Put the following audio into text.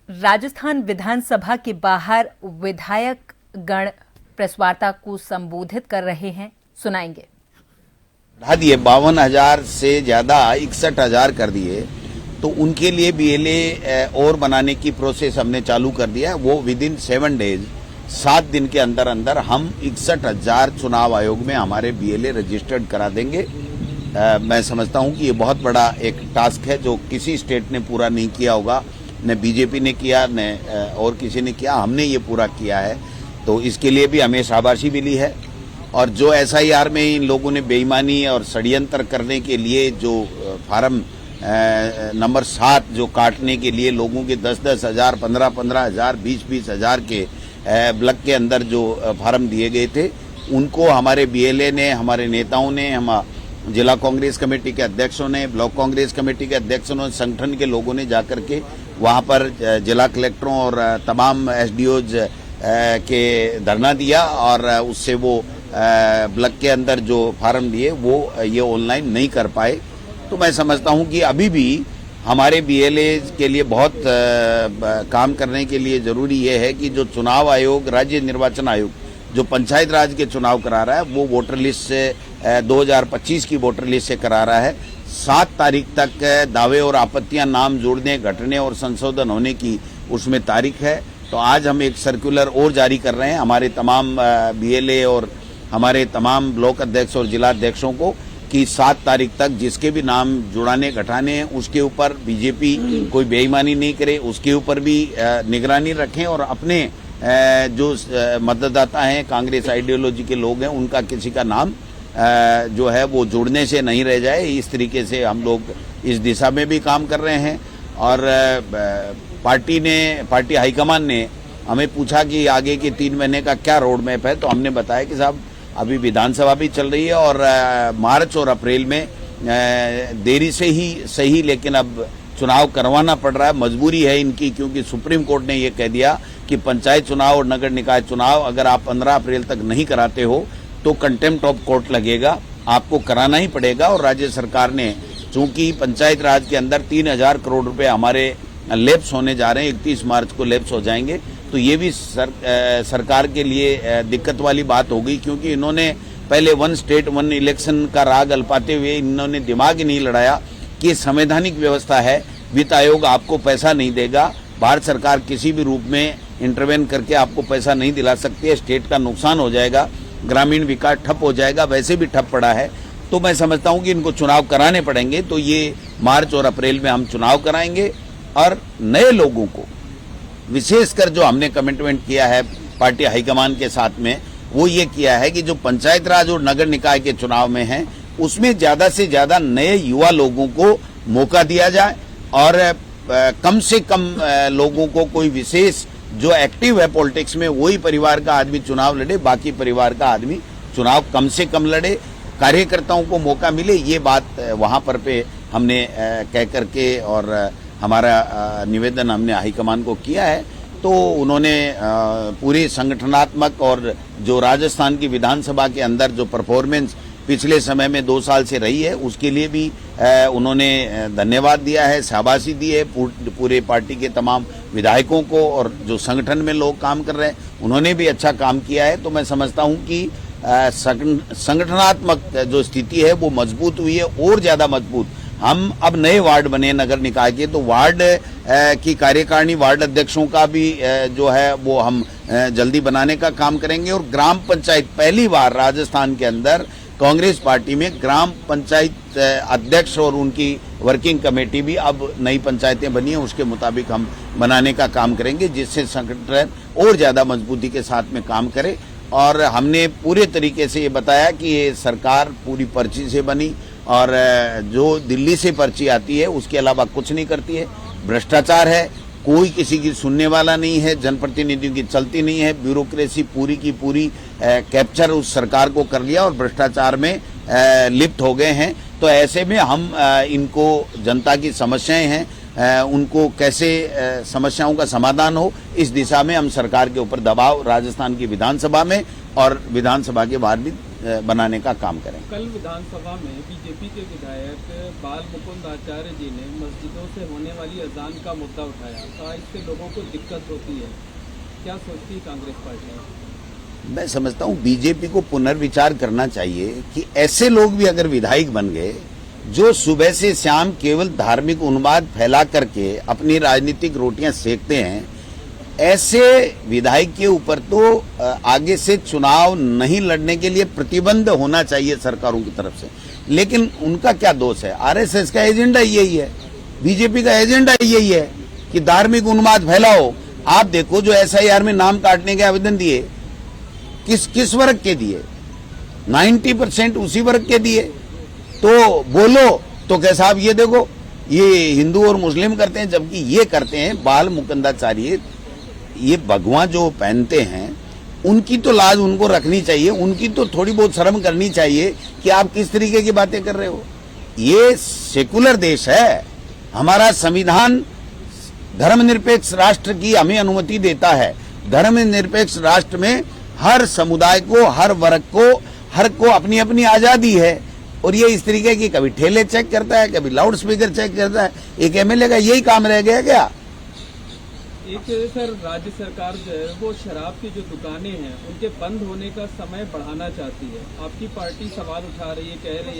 राजस्थान विधानसभा के बाहर विधायक गण प्रेस वार्ता को संबोधित कर रहे हैं, सुनाएंगे। बढ़ा दिए 52,000 से ज्यादा 61,000 कर दिए, तो उनके लिए बीएलए और बनाने की प्रोसेस हमने चालू कर दिया है। वो विद इन 7 डेज 7 दिन के अंदर अंदर हम 61,000 चुनाव आयोग में हमारे बीएलए रजिस्टर्ड करा देंगे। मैं समझता हूं कि ये बहुत बड़ा एक टास्क है जो किसी स्टेट ने पूरा नहीं किया होगा, न बीजेपी ने किया न और किसी ने किया, हमने ये पूरा किया है। तो इसके लिए भी हमें शाबाशी मिली है। और जो एसआईआर में इन लोगों ने बेईमानी और षड्यंत्र करने के लिए जो फार्म नंबर 7 जो काटने के लिए लोगों के 10-10 हजार, 15-15 हजार, 20-20 हजार के ब्लॉक के अंदर जो फार्म दिए गए थे, उनको हमारे बीएलए ने, हमारे नेताओं ने, हम जिला कांग्रेस कमेटी के अध्यक्षों ने, ब्लॉक कांग्रेस कमेटी के अध्यक्षों ने, संगठन के लोगों ने जाकर के वहां पर जिला कलेक्टरों और तमाम एसडीओज के धरना दिया और उससे वो ब्लॉक के अंदर जो फार्म दिए वो ये ऑनलाइन नहीं कर पाए। तो मैं समझता हूं कि अभी भी हमारे बीएलए के लिए बहुत काम करने के लिए जरूरी ये है कि जो चुनाव आयोग, राज्य निर्वाचन आयोग जो पंचायत राज के चुनाव करा रहा है, वो वोटर लिस्ट से 2025 की वोटर लिस्ट से करा रहा है। 7 तारीख तक दावे और आपत्तियां नाम जोड़ने, घटने और संशोधन होने की उसमें तारीख है। तो आज हम एक सर्कुलर और जारी कर रहे हैं हमारे तमाम बीएलए और हमारे तमाम ब्लॉक अध्यक्ष और जिला अध्यक्षों को कि 7 तारीख तक जिसके भी नाम जुड़ाने घटाने हैं उसके ऊपर बीजेपी कोई बेईमानी नहीं करे, उसके ऊपर भी निगरानी रखें और अपने जो मतदाता हैं, कांग्रेस आइडियोलॉजी के लोग हैं, उनका किसी का नाम जो है वो जुड़ने से नहीं रह जाए। इस तरीके से हम लोग इस दिशा में भी काम कर रहे हैं। और पार्टी हाईकमान ने हमें पूछा कि आगे के 3 महीने का क्या रोड मैप है, तो हमने बताया कि साहब अभी विधानसभा भी चल रही है और मार्च और अप्रैल में देरी से ही सही, लेकिन अब चुनाव करवाना पड़ रहा है, मजबूरी है इनकी, क्योंकि सुप्रीम कोर्ट ने ये कह दिया कि पंचायत चुनाव और नगर निकाय चुनाव अगर आप 15 अप्रैल तक नहीं कराते हो तो कंटेम्प्ट ऑफ कोर्ट लगेगा, आपको कराना ही पड़ेगा। और राज्य सरकार ने, चूंकि पंचायत राज के अंदर 3,000 करोड़ रुपए हमारे लैप्स होने जा रहे हैं, 31 मार्च को लैप्स हो जाएंगे, तो ये भी सरकार के लिए दिक्कत वाली बात होगी, क्योंकि इन्होंने पहले 1 स्टेट 1 इलेक्शन का राग अल्पाते हुए इन्होंने दिमाग ही नहीं लड़ाया कि संवैधानिक व्यवस्था है, वित्त आयोग आपको पैसा नहीं देगा, भारत सरकार किसी भी रूप में इंटरवेन करके आपको पैसा नहीं दिला सकती है, स्टेट का नुकसान हो जाएगा, ग्रामीण विकास ठप हो जाएगा, वैसे भी ठप पड़ा है। तो मैं समझता हूं कि इनको चुनाव कराने पड़ेंगे। तो ये मार्च और अप्रैल में हम चुनाव कराएंगे और नए लोगों को, विशेषकर जो हमने कमिटमेंट किया है पार्टी हाईकमान के साथ में, वो ये किया है कि जो पंचायत राज और नगर निकाय के चुनाव में है उसमें ज्यादा से ज्यादा नए युवा लोगों को मौका दिया जाए और कम से कम लोगों को, कोई विशेष जो एक्टिव है पॉलिटिक्स में वही परिवार का आदमी चुनाव लड़े, बाकी परिवार का आदमी चुनाव कम से कम लड़े, कार्यकर्ताओं को मौका मिले। ये बात वहां पर पे हमने कह करके और हमारा निवेदन हमने हाईकमान को किया है। तो उन्होंने पूरी संगठनात्मक और जो राजस्थान की विधानसभा के अंदर जो परफॉर्मेंस पिछले समय में 2 साल से रही है उसके लिए भी उन्होंने धन्यवाद दिया है, शाबाशी दी है पूरे पार्टी के तमाम विधायकों को, और जो संगठन में लोग काम कर रहे हैं उन्होंने भी अच्छा काम किया है। तो मैं समझता हूं कि संगठनात्मक जो स्थिति है वो मजबूत हुई है, और ज्यादा मजबूत। हम अब नए वार्ड बने नगर निकाय के, तो वार्ड की कार्यकारिणी, वार्ड अध्यक्षों का भी जो है वो हम जल्दी बनाने का काम करेंगे। और ग्राम पंचायत, पहली बार राजस्थान के अंदर कांग्रेस पार्टी में ग्राम पंचायत अध्यक्ष और उनकी वर्किंग कमेटी भी अब नई पंचायतें बनी है, उसके मुताबिक हम बनाने का काम करेंगे, जिससे संगठन और ज्यादा मजबूती के साथ में काम करे। और हमने पूरे तरीके से ये बताया कि ये सरकार पूरी पर्ची से बनी और जो दिल्ली से पर्ची आती है उसके अलावा कुछ नहीं करती है, भ्रष्टाचार है, कोई किसी की सुनने वाला नहीं है, जनप्रतिनिधियों की चलती नहीं है, ब्यूरोक्रेसी पूरी की पूरी कैप्चर उस सरकार को कर लिया और भ्रष्टाचार में लिप्त हो गए हैं। तो ऐसे में हम इनको, जनता की समस्याएं हैं उनको कैसे समस्याओं का समाधान हो, इस दिशा में हम सरकार के ऊपर दबाव राजस्थान की विधानसभा में और विधानसभा के बाहर भी बनाने का काम करें। कल विधानसभा में बीजेपी के विधायक बाल मुकुंद आचार्य जी ने मस्जिदों से होने वाली अजान का मुद्दा उठाया। कहा इससे लोगों को दिक्कत होती है। क्या सोचती है कांग्रेस पार्टी? मैं समझता हूं बीजेपी को पुनर्विचार करना चाहिए कि ऐसे लोग भी अगर विधायक बन गए जो सुबह से शाम केवल धार्मिक उन्माद फैला करके अपनी राजनीतिक रोटियां सेकते हैं, ऐसे विधायक के ऊपर तो आगे से चुनाव नहीं लड़ने के लिए प्रतिबंध होना चाहिए सरकारों की तरफ से। लेकिन उनका क्या दोष है? आरएसएस का एजेंडा यही है, बीजेपी का एजेंडा यही है कि धार्मिक उन्माद फैलाओ। आप देखो जो एसआईआर में नाम काटने के आवेदन दिए, किस वर्ग के दिए? 90% उसी वर्ग के दिए। तो बोलो तो क्या साहब ये देखो ये हिंदू और मुस्लिम करते हैं, जबकि ये करते हैं बाल मुकुंदाचार्य। ये भगवा जो पहनते हैं उनकी तो लाज उनको रखनी चाहिए, उनकी तो थोड़ी बहुत शर्म करनी चाहिए कि आप किस तरीके की बातें कर रहे हो। ये सेकुलर देश है, हमारा संविधान धर्मनिरपेक्ष राष्ट्र की हमें अनुमति देता है। धर्मनिरपेक्ष राष्ट्र में हर समुदाय को, हर वर्ग को, हर को अपनी अपनी आजादी है। और ये इस तरीके की कभी ठेले चेक करता है, कभी लाउड स्पीकर चेक करता है। एक एमएलए का यही काम रह गया क्या? एक सर राज्य सरकार जो है वो शराब की जो दुकानें हैं उनके बंद होने का समय बढ़ाना चाहती है। आपकी पार्टी सवाल उठा रही है, कह रही है